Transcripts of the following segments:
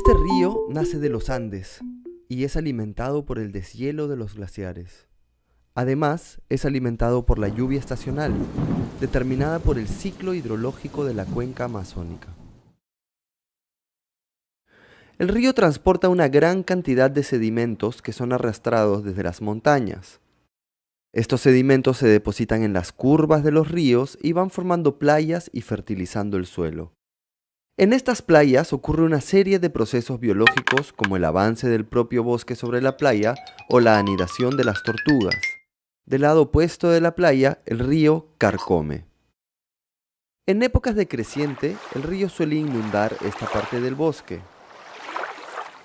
Este río nace de los Andes y es alimentado por el deshielo de los glaciares. Además, es alimentado por la lluvia estacional, determinada por el ciclo hidrológico de la cuenca amazónica. El río transporta una gran cantidad de sedimentos que son arrastrados desde las montañas. Estos sedimentos se depositan en las curvas de los ríos y van formando playas y fertilizando el suelo. En estas playas ocurre una serie de procesos biológicos como el avance del propio bosque sobre la playa o la anidación de las tortugas. Del lado opuesto de la playa, el río carcome. En épocas de creciente, el río suele inundar esta parte del bosque.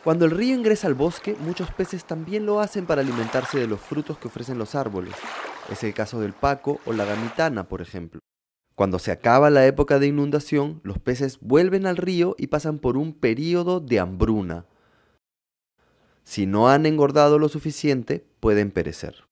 Cuando el río ingresa al bosque, muchos peces también lo hacen para alimentarse de los frutos que ofrecen los árboles. Es el caso del paco o la gamitana, por ejemplo. Cuando se acaba la época de inundación, los peces vuelven al río y pasan por un período de hambruna. Si no han engordado lo suficiente, pueden perecer.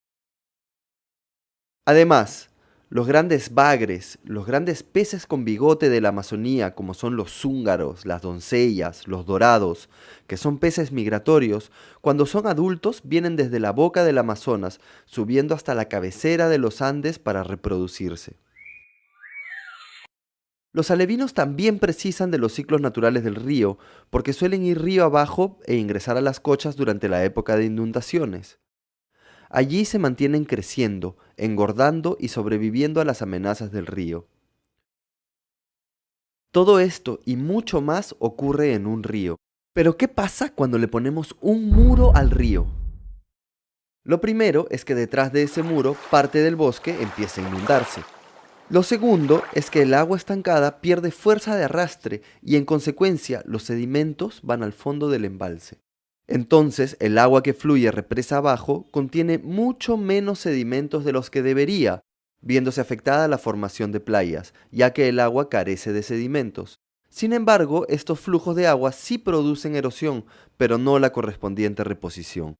Además, los grandes bagres, los grandes peces con bigote de la Amazonía, como son los zúngaros, las doncellas, los dorados, que son peces migratorios, cuando son adultos vienen desde la boca del Amazonas, subiendo hasta la cabecera de los Andes para reproducirse. Los alevinos también precisan de los ciclos naturales del río, porque suelen ir río abajo e ingresar a las cochas durante la época de inundaciones. Allí se mantienen creciendo, engordando y sobreviviendo a las amenazas del río. Todo esto y mucho más ocurre en un río. Pero ¿qué pasa cuando le ponemos un muro al río? Lo primero es que detrás de ese muro parte del bosque empieza a inundarse. Lo segundo es que el agua estancada pierde fuerza de arrastre y en consecuencia los sedimentos van al fondo del embalse. Entonces el agua que fluye represa abajo contiene mucho menos sedimentos de los que debería, viéndose afectada la formación de playas, ya que el agua carece de sedimentos. Sin embargo, estos flujos de agua sí producen erosión, pero no la correspondiente reposición.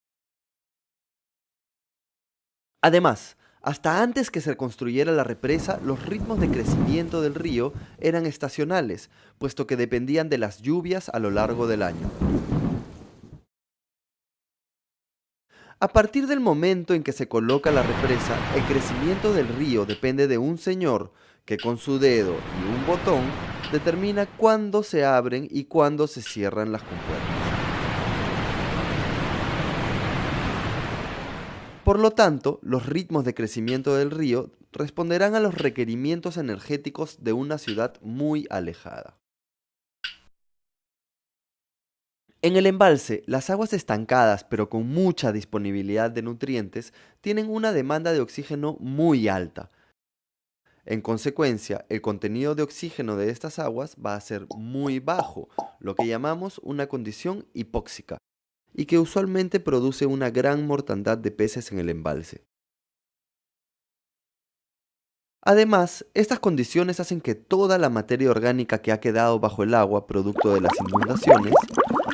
Además, hasta antes que se construyera la represa, los ritmos de crecimiento del río eran estacionales, puesto que dependían de las lluvias a lo largo del año. A partir del momento en que se coloca la represa, el crecimiento del río depende de un señor que con su dedo y un botón determina cuándo se abren y cuándo se cierran las compuertas. Por lo tanto, los ritmos de crecimiento del río responderán a los requerimientos energéticos de una ciudad muy alejada. En el embalse, las aguas estancadas pero con mucha disponibilidad de nutrientes tienen una demanda de oxígeno muy alta. En consecuencia, el contenido de oxígeno de estas aguas va a ser muy bajo, lo que llamamos una condición hipóxica, y que usualmente produce una gran mortandad de peces en el embalse. Además, estas condiciones hacen que toda la materia orgánica que ha quedado bajo el agua producto de las inundaciones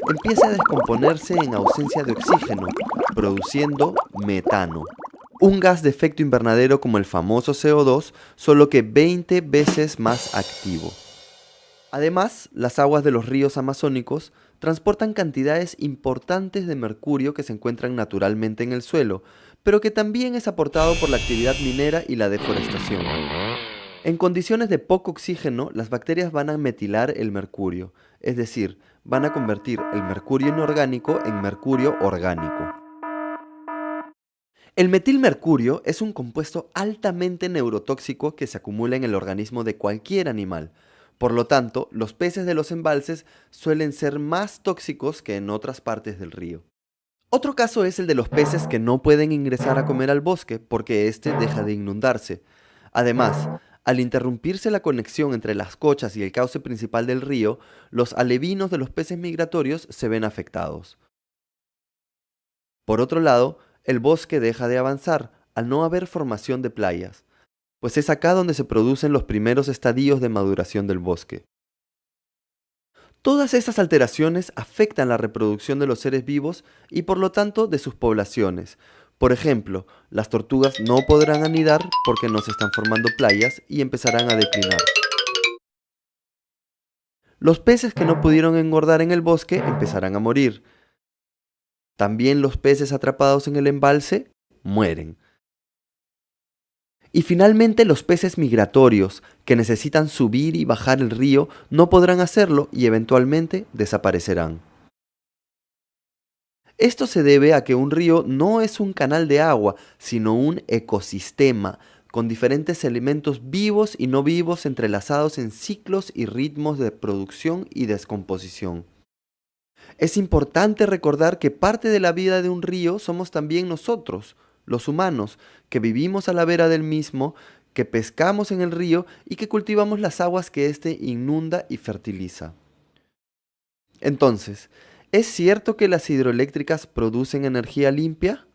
empiece a descomponerse en ausencia de oxígeno, produciendo metano, un gas de efecto invernadero como el famoso CO2, solo que 20 veces más activo. Además, las aguas de los ríos amazónicos transportan cantidades importantes de mercurio que se encuentran naturalmente en el suelo, pero que también es aportado por la actividad minera y la deforestación. En condiciones de poco oxígeno, las bacterias van a metilar el mercurio, es decir, van a convertir el mercurio inorgánico en mercurio orgánico. El metilmercurio es un compuesto altamente neurotóxico que se acumula en el organismo de cualquier animal. Por lo tanto, los peces de los embalses suelen ser más tóxicos que en otras partes del río. Otro caso es el de los peces que no pueden ingresar a comer al bosque porque éste deja de inundarse. Además, al interrumpirse la conexión entre las cochas y el cauce principal del río, los alevinos de los peces migratorios se ven afectados. Por otro lado, el bosque deja de avanzar al no haber formación de playas, pues es acá donde se producen los primeros estadios de maduración del bosque. Todas estas alteraciones afectan la reproducción de los seres vivos y por lo tanto de sus poblaciones. Por ejemplo, las tortugas no podrán anidar porque no se están formando playas y empezarán a declinar. Los peces que no pudieron engordar en el bosque empezarán a morir. También los peces atrapados en el embalse mueren. Y finalmente los peces migratorios, que necesitan subir y bajar el río, no podrán hacerlo y eventualmente desaparecerán. Esto se debe a que un río no es un canal de agua, sino un ecosistema, con diferentes elementos vivos y no vivos entrelazados en ciclos y ritmos de producción y descomposición. Es importante recordar que parte de la vida de un río somos también nosotros, los humanos, que vivimos a la vera del mismo, que pescamos en el río y que cultivamos las aguas que éste inunda y fertiliza. Entonces, ¿es cierto que las hidroeléctricas producen energía limpia?